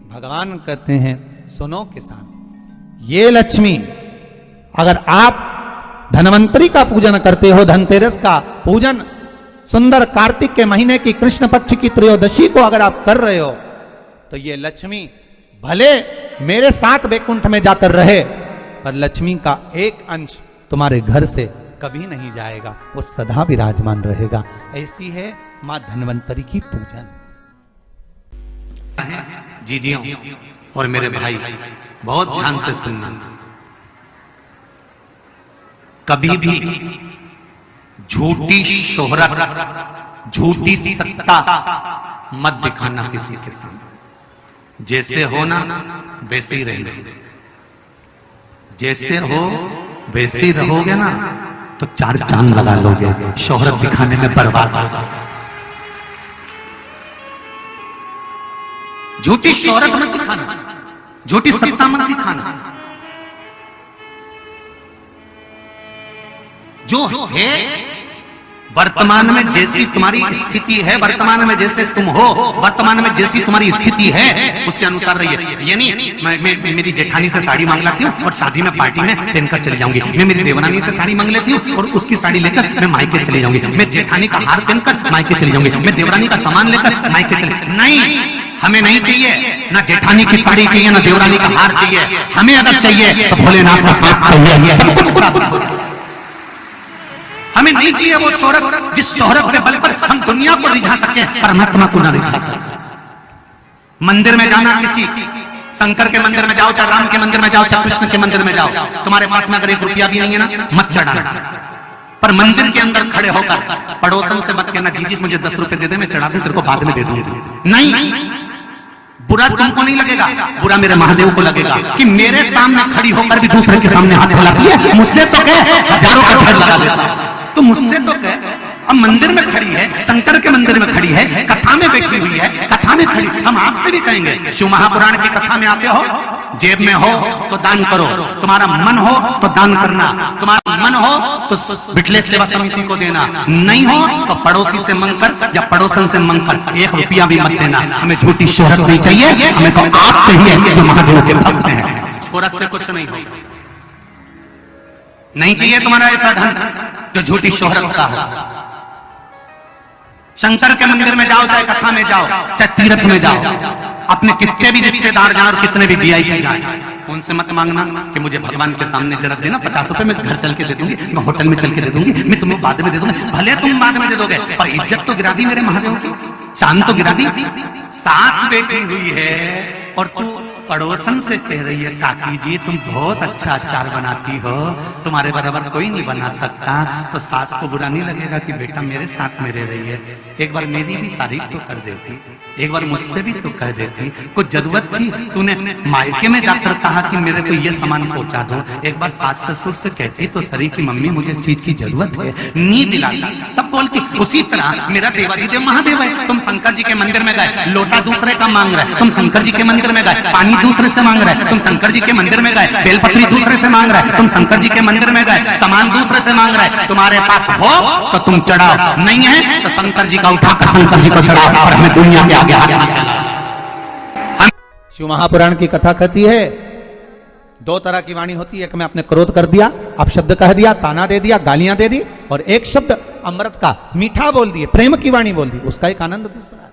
भगवान कहते हैं सुनो किसान, ये लक्ष्मी अगर आप धनवंतरी का पूजन करते हो, धनतेरस का पूजन सुंदर कार्तिक के महीने की कृष्ण पक्ष की त्रयोदशी को अगर आप कर रहे हो, तो ये लक्ष्मी भले मेरे साथ वैकुंठ में जाकर रहे, पर लक्ष्मी का एक अंश तुम्हारे घर से कभी नहीं जाएगा, वो सदा विराजमान रहेगा। ऐसी है मां धनवंतरी की पूजन। जी और मेरे भाई बहुत ध्यान से सुनना, कभी भी झूठी शोहरत, झूठी सत्ता मत दिखाना किसी के सामने। जैसे हो ना वैसे ही रहना, जैसे हो वैसे ही रहोगे ना तो चार चांद लगा लोगे, शोहरत दिखाने में बर्बाद हो जाओगे। झूठी शोहरत मत दिखाना, झूठी सत्ता मत दिखाना। जो है वर्तमान में जैसी तुम्हारी स्थिति है, वर्तमान में जैसे तुम हो, वर्तमान में जैसी तुम्हारी स्थिति है उसके अनुसार रहिए। ये नहीं मैं मेरी जेठानी से साड़ी मांग लाती हूँ और शादी में पार्टी में पहनकर चली जाऊंगी, मैं मेरी देवरानी से साड़ी मांग लेती हूँ और उसकी साड़ी लेकर मैं मायके चली जाऊंगी, मैं जेठानी का हार पहनकर मायके चली जाऊंगी, मैं देवरानी का सामान लेकर मायके चली। नहीं, हमें नहीं चाहिए ना जेठानी की साड़ी चाहिए ना देवरानी का हार चाहिए। हमें अगर चाहिए तो भोलेनाथ का साथ चाहिए, सब कुछ। हमें नहीं चाहिए वो शोहरत जिस शोहरत के बल पर हम दुनिया को रिझा सके, परमात्मा को ना रिझा सके। मंदिर में जाना, किसी शंकर के मंदिर में जाओ, चाहे राम के मंदिर में जाओ, चाहे कृष्ण के मंदिर में जाओ, तुम्हारे पास में अगर 1 रुपया भी नहीं है ना, मत चढ़ाना। पर मंदिर के अंदर खड़े होकर पड़ोसन से मत कहना, जी मुझे 10 रुपए दे दे, मैं चढ़ा दूं, तेरे को बाद में दे दूंगी। नहीं, बुरा तुमको नहीं लगेगा, बुरा मेरे महादेव को लगेगा कि मेरे सामने खड़ी होकर भी दूसरे के सामने हाथ फैलाती है। मुझसे तो कह हजारों का ढेर लगा देता, तो मुझसे तो कह। अब मंदिर में खड़ी है, शंकर के मंदिर में खड़ी है, कथा में बैठी हुई है, कथा में खड़ी, हम आपसे भी कहेंगे शिव महापुराण की कथा में आते हो, जेब में हो तो दान करो, तुम्हारा मन हो तो दान करना, तुम्हारा मन हो तो बिठले सेवा समिति को देना, नहीं हो तो पड़ोसी से मंगकर या पड़ोसन से मंगकर 1 रुपया भी मत देना। हमें झूठी शोहरत नहीं चाहिए, हमें तो आप चाहिए जो महादेव के भक्त हैं। शोहरत से कुछ नहीं हो, नहीं चाहिए तुम्हारा ऐसा धन जो झूठी शोहरत का हो। शंकर के मंदिर में जाओ, चाहे कथा में जाओ, चाहे तीर्थ में जाओ, अपने कितने भी रिश्तेदार जाए और कितने भी वीआईपी जाए, उनसे मत मांगना कि मुझे भगवान के सामने जरा देना 50 रुपए, मैं घर चल के दे दूंगी, मैं होटल में चल के दे दूंगी, मैं तुम्हें बाद में दे दूंगी। भले तुम बाद में दे दोगे, पर इज्जत तो गिरा दी मेरे महादेव की, शान तो गिरा दी। सास बैठी हुई है और तू पड़ोसन से कह रही है, काकी जी तुम बहुत अच्छा अचार बनाती हो, तुम्हारे बराबर कोई नहीं बना सकता, तो सास को बुरा नहीं लगेगा कि बेटा मेरे साथ में रह रही है, एक बार मेरी भी तारीफ तो कर देती, एक बार मुझसे भी तो कह देती। कुछ जरूरत थी, तूने मायके में जाकर कहा कि मेरे को ये सामान पहुंचा दो, एक बार सास ससुर से कहती तो सरी की मम्मी मुझे इस चीज की जरूरत है, नहीं दिलाता, तब बोलती। उसी तरह मेरा देवाधिदेव महादेव है, तुम शंकर जी के मंदिर में गए, लोटा दूसरे का मांग रहे, तुम शंकर जी के मंदिर में गए, पानी दूसरे से मांग रहे, तुम शंकर जी के मंदिर में गए, बेलपत्री दूसरे से मांग रहे, तुम शंकर जी के मंदिर में गए, सामान दूसरे से मांग रहे, तुम्हारे पास हो तो तुम चढ़ाओ, नहीं है तो शंकर जी का उठाकर शंकर जी को चढ़ाओ, और हमें दुनिया के आगे शिव महापुराण की कथा कहती है 2 तरह की वाणी होती है, एक में आपने क्रोध कर दिया, आप शब्द कह दिया, ताना दे दिया, गालियां दे दी, और एक शब्द अमृत का मीठा बोल दिए, प्रेम की वाणी बोल दी, उसका एक आनंद दूसरा है,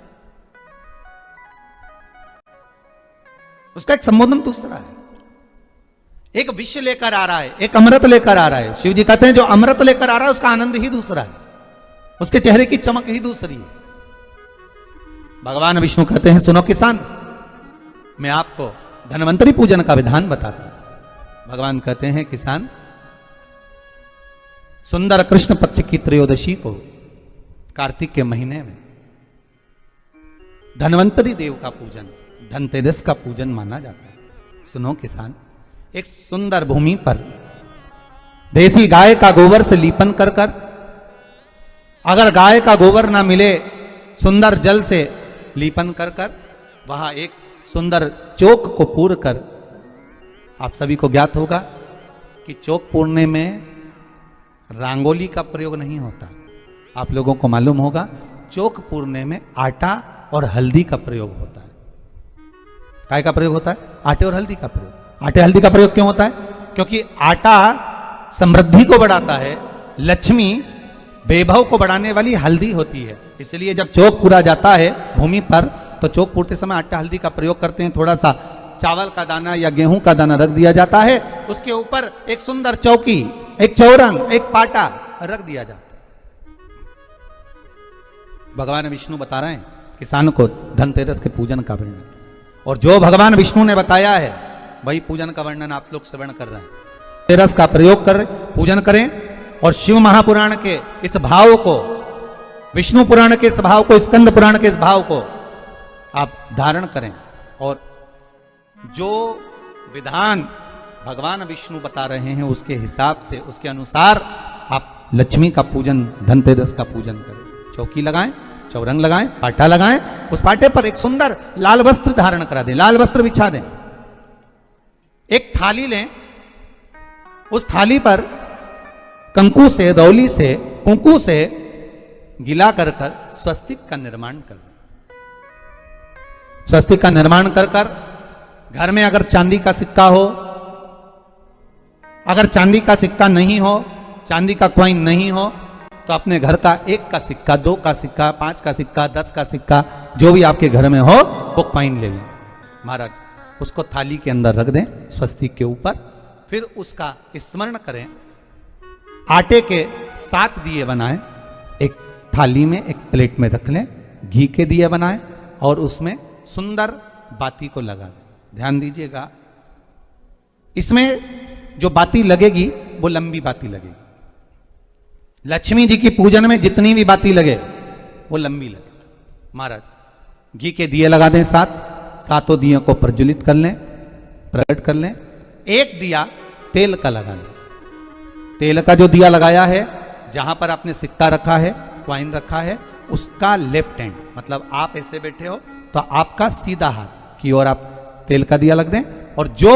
उसका एक संबोधन दूसरा है। एक विष लेकर आ रहा है, एक अमृत लेकर आ रहा है। शिव जी कहते हैं जो अमृत लेकर आ रहा है उसका आनंद ही दूसरा है, उसके चेहरे की चमक ही दूसरी है। भगवान विष्णु कहते हैं सुनो किसान, मैं आपको धनवंतरी पूजन का विधान बताता हूं। भगवान कहते हैं किसान, सुंदर कृष्ण पक्ष की त्रयोदशी को कार्तिक के महीने में धनवंतरी देव का पूजन, धनतेरस का पूजन माना जाता है। सुनो किसान, एक सुंदर भूमि पर देसी गाय का गोबर से लीपन कर कर, अगर गाय का गोबर ना मिले सुंदर जल से लीपन कर कर, वहां एक सुंदर चौक को पूर कर, आप सभी को ज्ञात होगा कि चौक पूरने में रंगोली का प्रयोग नहीं होता। आप लोगों को मालूम होगा चौक पूरने में आटा और हल्दी का प्रयोग होता है, काय का प्रयोग होता है? आटे और हल्दी का प्रयोग। आटे हल्दी का प्रयोग क्यों होता है? क्योंकि आटा समृद्धि को बढ़ाता है, लक्ष्मी वैभव को बढ़ाने वाली हल्दी होती है। इसलिए जब चौक पूरा जाता है भूमि पर तो चौक पूरते समय आटा हल्दी का प्रयोग करते हैं। थोड़ा सा चावल का दाना या गेहूं का दाना रख दिया जाता है, उसके ऊपर एक सुंदर चौकी, एक चौरंग, एक पाटा रख दिया जाता है। भगवान विष्णु बता रहे हैं किसान को धनतेरस के पूजन का वर्णन, और जो भगवान विष्णु ने बताया है वही पूजन का वर्णन आप लोग श्रवण कर रहे हैं। धनतेरस का प्रयोग कर पूजन करें और शिव महापुराण के इस भाव को, विष्णु पुराण के इस भाव को, स्कंद पुराण के इस भाव को आप धारण करें, और जो विधान भगवान विष्णु बता रहे हैं उसके हिसाब से, उसके अनुसार आप लक्ष्मी का पूजन, धनतेरस का पूजन करें। चौकी लगाएं, चौरंग लगाएं, पाटा लगाएं, उस पाटे पर एक सुंदर लाल वस्त्र धारण करा दें, लाल वस्त्र बिछा दें। एक थाली लें, उस थाली पर कंकु से, रौली से, कुंकू से गिला कर कर स्वस्तिक का निर्माण कर दें। स्वस्तिक का निर्माण कर कर घर में अगर चांदी का सिक्का हो, अगर चांदी का सिक्का नहीं हो, चांदी का कॉइन नहीं हो, तो अपने घर का 1 का सिक्का, 2 का सिक्का, 5 का सिक्का, 10 का सिक्का, जो भी आपके घर में हो वो कॉइन ले लें महाराज, उसको थाली के अंदर रख दें स्वस्तिक के ऊपर। फिर उसका स्मरण करें। आटे के 7 दिए बनाएं, एक थाली में, एक प्लेट में रख लें, घी के दिए बनाएं और उसमें सुंदर बाती को लगा दें। ध्यान दीजिएगा, इसमें जो बाती लगेगी वो लंबी बाती लगेगी। लक्ष्मी जी की पूजन में जितनी भी बाती लगे वो लंबी लगे। महाराज घी के दिए लगा दें 7, सातों दियों को प्रज्वलित कर लें, प्रकट कर लें। एक दिया तेल का लगा लें। तेल का जो दिया लगाया है, जहां पर आपने सिक्का रखा है, कॉइन रखा है, उसका लेफ्ट हैंड, मतलब आप ऐसे बैठे हो तो आपका सीधा हाथ की ओर आप तेल का दिया लग दें। और जो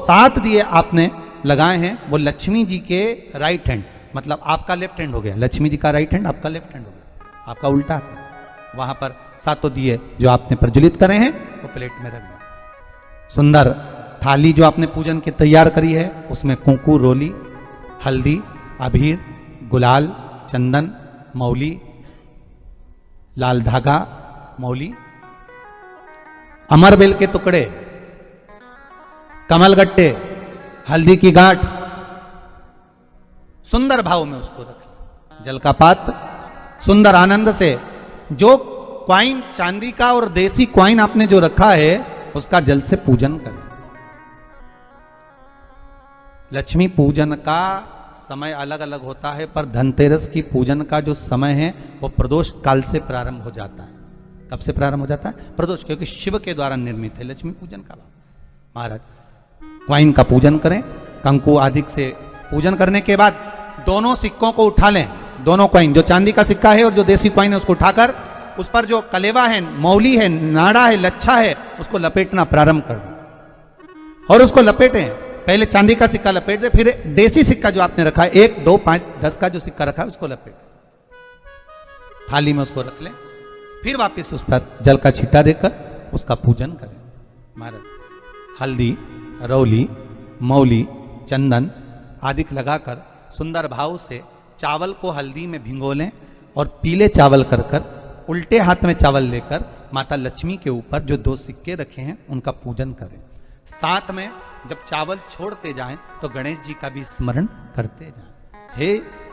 7 दिए आपने लगाए हैं वो लक्ष्मी जी के राइट हैंड, मतलब आपका लेफ्ट हैंड हो गया, लक्ष्मी जी का राइट हैंड, आपका लेफ्ट हैंड हो गया, आपका उल्टा। वहां पर 7 दिए जो आपने प्रज्वलित करे हैं वो प्लेट में रख दें। सुंदर थाली जो आपने पूजन की तैयार करी है उसमें कुंकू, रोली, हल्दी, अबीर, गुलाल, चंदन, मौली, लाल धागा, मौली, अमरबेल के टुकड़े, कमलगट्टे, हल्दी की गांठ, सुंदर भाव में उसको रखें। जल का पात्र सुंदर आनंद से, जो क्वाइन चांदी का और देसी क्वाइन आपने जो रखा है उसका जल से पूजन करें। लक्ष्मी पूजन का समय अलग अलग होता है, पर धनतेरस की पूजन का जो समय है वो प्रदोष काल से प्रारंभ हो जाता है। कब से प्रारंभ हो जाता है? प्रदोष, क्योंकि शिव के द्वारा निर्मित है लक्ष्मी पूजन का। महाराज क्वाइन का पूजन करें, कंकु आदि से पूजन करने के बाद दोनों सिक्कों को उठा लें। दोनों कॉइन, जो चांदी का सिक्का है और जो देसी कॉइन है, उसको उठाकर उस पर जो कलेवा है, मौली है, नाड़ा है, लच्छा है, उसको लपेटना प्रारंभ कर दें और उसको लपेटें। पहले चांदी का सिक्का लपेट दे, फिर देसी सिक्का जो आपने रखा है 1, 2, 5, 10 का जो सिक्का रखा है उसको लपेट, थाली में उसको रख लें। फिर वापस उस पर जल का छींटा देकर उसका पूजन करें। महाराज हल्दी, रौली, मौली, चंदन आदि लगाकर सुंदर भाव से चावल को हल्दी में भिगो लें और पीले चावल कर कर उल्टे हाथ में चावल लेकर माता लक्ष्मी के ऊपर जो 2 सिक्के रखे हैं उनका पूजन करें। साथ में जब चावल छोड़ते जाएं तो गणेश जी का भी स्मरण करते जाएं। हे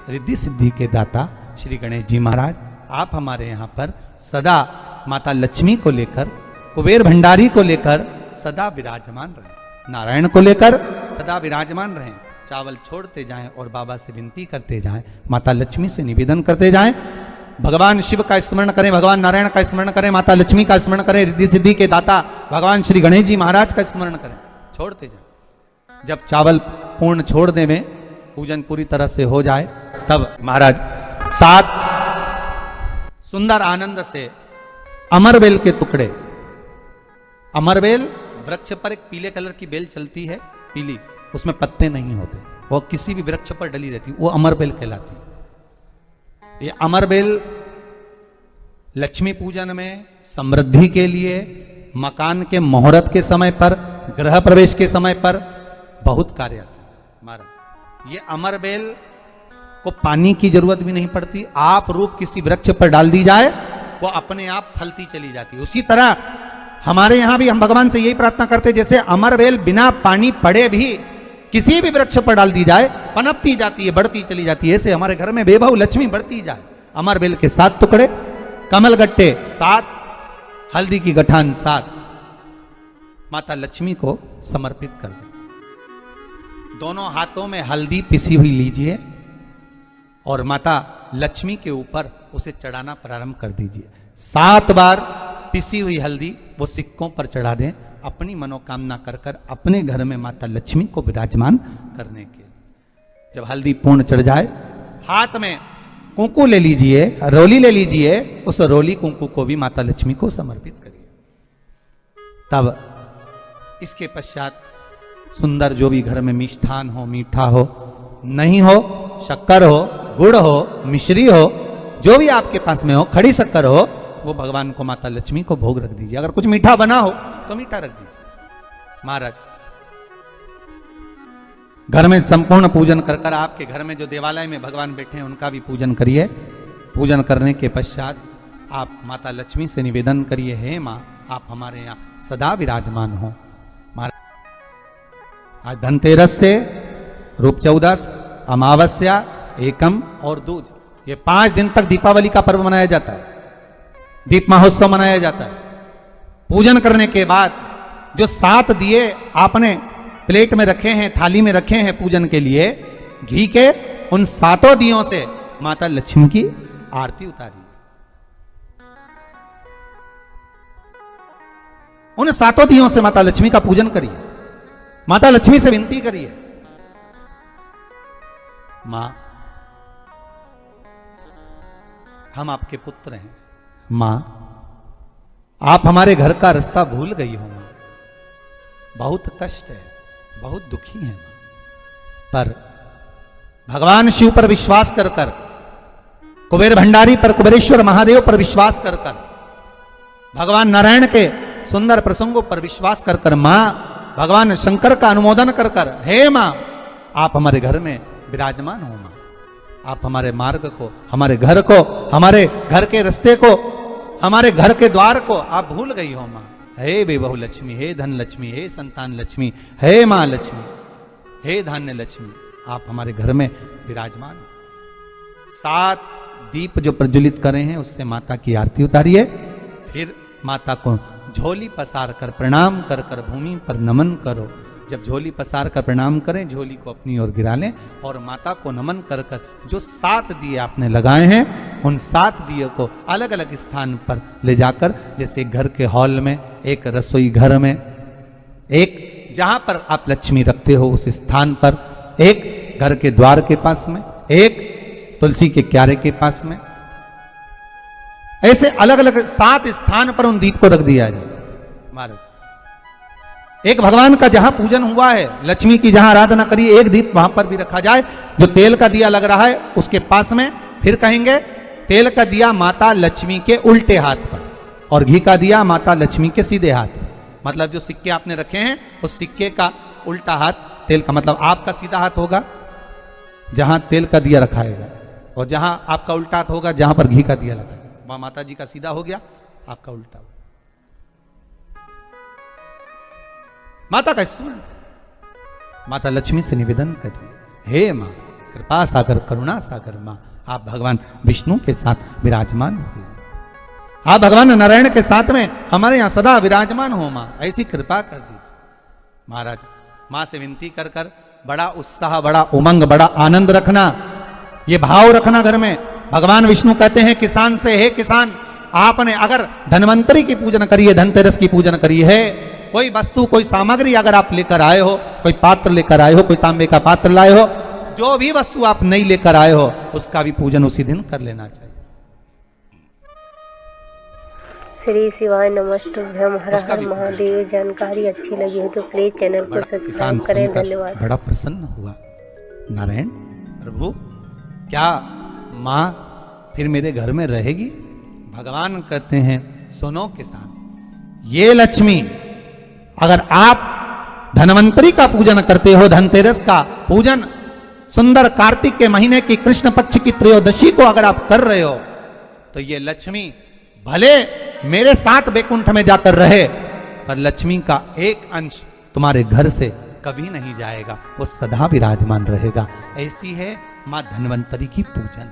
रिद्धि सिद्धि के दाता श्री गणेश जी महाराज, आप हमारे यहाँ पर सदा माता लक्ष्मी को लेकर, कुबेर भंडारी को लेकर सदा विराजमान रहें, नारायण को लेकर सदा विराजमान रहें। चावल छोड़ते जाएं और बाबा से विनती करते जाएं, माता लक्ष्मी से निवेदन करते जाएं। भगवान शिव का स्मरण करें, भगवान नारायण का स्मरण करें, माता लक्ष्मी का स्मरण करें, रिद्धि सिद्धि के दाता भगवान श्री गणेश जी महाराज का स्मरण करें। छोड़ते जाएं। जब चावल पूर्ण छोड़ देवें, पूजन पूरी तरह से हो जाए, तब महाराज 7 सुंदर आनंद से अमरबेल के टुकड़े, अमरबेल वृक्ष पर एक पीले कलर की बेल चलती है, पीली, उसमें पत्ते नहीं होते, वो किसी भी वृक्ष पर डली रहती, वो अमरबेल कहलाती। ये अमरबेल लक्ष्मी पूजन में समृद्धि के लिए, मकान के मुहूर्त के समय पर, गृह प्रवेश के समय पर बहुत कार्य आते हैं महाराज। ये अमरबेल को पानी की जरूरत भी नहीं पड़ती, आप रूप किसी वृक्ष पर डाल दी जाए वो अपने आप फलती चली जाती है। उसी तरह हमारे यहां भी हम भगवान से यही प्रार्थना करते हैं, जैसे अमरबेल बिना पानी पड़े भी किसी भी वृक्ष पर डाल दी जाए पनपती जाती है, बढ़ती चली जाती है। ऐसे हमारे घर में वैभव लक्ष्मी बढ़ती जाए। अमरबेल के 7 टुकड़े, कमल गट्टे 7, हल्दी की गठान 7 माता लक्ष्मी को समर्पित कर दें। दोनों हाथों में हल्दी पिसी हुई लीजिए और माता लक्ष्मी के ऊपर उसे चढ़ाना प्रारंभ कर दीजिए। 7 बार पिसी हुई हल्दी वो सिक्कों पर चढ़ा दें, अपनी मनोकामना कर कर अपने घर में माता लक्ष्मी को विराजमान करने के। जब हल्दी पूर्ण चढ़ जाए, हाथ में कुंकू ले लीजिए, रोली ले लीजिए, उस रोली कुंकू को भी माता लक्ष्मी को समर्पित करिए। तब इसके पश्चात सुंदर जो भी घर में मिष्ठान हो, मीठा हो, नहीं हो शक्कर हो, गुड़ हो, मिश्री हो, जो भी आपके पास में हो, खड़ी शक्कर हो, वो भगवान को माता लक्ष्मी को भोग रख दीजिए। अगर कुछ मीठा बना हो तो मीठा रख दीजिए। महाराज घर में संपूर्ण पूजन कर कर आपके घर में जो देवालय में भगवान बैठे हैं उनका भी पूजन करिए। पूजन करने के पश्चात आप माता लक्ष्मी से निवेदन करिए, हे माँ आप हमारे यहाँ सदा विराजमान हो। आज धनतेरस से रूप चौदस, अमावस्या, एकम और दूज, ये 5 दिन तक दीपावली का पर्व मनाया जाता है, दीप महोत्सव मनाया जाता है। पूजन करने के बाद जो 7 दिए आपने प्लेट में रखे हैं, थाली में रखे हैं पूजन के लिए घी के, उन 7 दियों से माता लक्ष्मी की आरती उतारिए। उन 7 दियों से माता लक्ष्मी का पूजन करिए। माता लक्ष्मी से विनती करिए, मां हम आपके पुत्र हैं, मां आप हमारे घर का रास्ता भूल गई हो, मां बहुत कष्ट है, बहुत दुखी है मां। पर भगवान शिव पर विश्वास कर कर, कुबेर भंडारी पर, कुबेरेश्वर महादेव पर विश्वास कर कर, भगवान नारायण के सुंदर प्रसंगों पर विश्वास कर कर, मां भगवान शंकर का अनुमोदन कर कर, हे मां आप हमारे घर में विराजमान हो, मां आप हमारे मार्ग को, हमारे घर को, हमारे घर के रास्ते को, हमारे घर के द्वार को आप भूल गई हो मां। हे वैभव लक्ष्मी, हे धन लक्ष्मी, हे संतान लक्ष्मी, हे मां लक्ष्मी, हे धान्य लक्ष्मी आप हमारे घर में विराजमान हो। 7 दीप जो प्रज्वलित करे हैं उससे माता की आरती उतारिए। फिर माता को झोली पसार कर प्रणाम कर कर भूमि पर नमन करो। जब झोली पसार कर प्रणाम करें, झोली को अपनी ओर गिरा लें और माता को नमन कर कर जो 7 दिए आपने लगाए हैं उन 7 दिए को अलग अलग स्थान पर ले जाकर, जैसे घर के हॉल में, एक रसोई घर में, एक जहां पर आप लक्ष्मी रखते हो उस स्थान पर, एक घर के द्वार के पास में, एक तुलसी के क्यारे के पास में, ऐसे अलग अलग 7 स्थान पर उन दीप को रख दिया जाए। महाराज एक भगवान का जहां पूजन हुआ है, लक्ष्मी की जहां आराधना करिए, एक दीप वहां पर भी रखा जाए। जो तेल का दिया लग रहा है उसके पास में, फिर कहेंगे तेल का दिया माता लक्ष्मी के उल्टे हाथ पर और घी का दिया माता लक्ष्मी के सीधे हाथ पर। मतलब जो सिक्के आपने रखे हैं उस सिक्के का उल्टा हाथ तेल का, मतलब आपका सीधा हाथ होगा जहां तेल का दिया रखाएगा, और जहां आपका उल्टा हाथ होगा जहां पर घी का दिया लगाएगा, वहां माता जी का सीधा हो गया, आपका उल्टा हो। माता का स्मरण, माता लक्ष्मी से निवेदन करिए, हे मां कृपा सागर, करुणा सागर मां आप भगवान विष्णु के साथ विराजमान हो, आप भगवान नारायण के साथ में हमारे यहां सदा विराजमान हो मां, ऐसी कृपा कर दीजिए। महाराज मां से विनती कर कर बड़ा उत्साह, बड़ा उमंग, बड़ा आनंद रखना, ये भाव रखना घर में। भगवान विष्णु कहते हैं किसान से, हे किसान आपने अगर धन्वंतरी की पूजन करी है, धनतेरस की पूजन करी है, कोई वस्तु, कोई सामग्री अगर आप लेकर आए हो, कोई पात्र लेकर आए हो, कोई तांबे का पात्र लाए हो, जो भी वस्तु आप नहीं लेकर आए हो उसका भी पूजन उसी दिन कर लेना चाहिए। श्री शिवाय नमस्तुभ्यम, हर हर महादेव। जानकारी अच्छी लगी हो तो प्लीज चैनल को सब्सक्राइब करें। धन्यवाद। बड़ा प्रसन्न हुआ नारायण प्रभु, क्या माँ फिर मेरे घर में रहेगी? भगवान कहते हैं सुनो किसान, ये लक्ष्मी अगर आप धनवंतरी का पूजन करते हो, धनतेरस का पूजन सुंदर कार्तिक के महीने की कृष्ण पक्ष की त्रयोदशी को अगर आप कर रहे हो, तो ये लक्ष्मी भले मेरे साथ वैकुंठ में जाकर रहे, पर लक्ष्मी का एक अंश तुम्हारे घर से कभी नहीं जाएगा, वो सदा विराजमान रहेगा। ऐसी है मां धन्वंतरी की पूजन।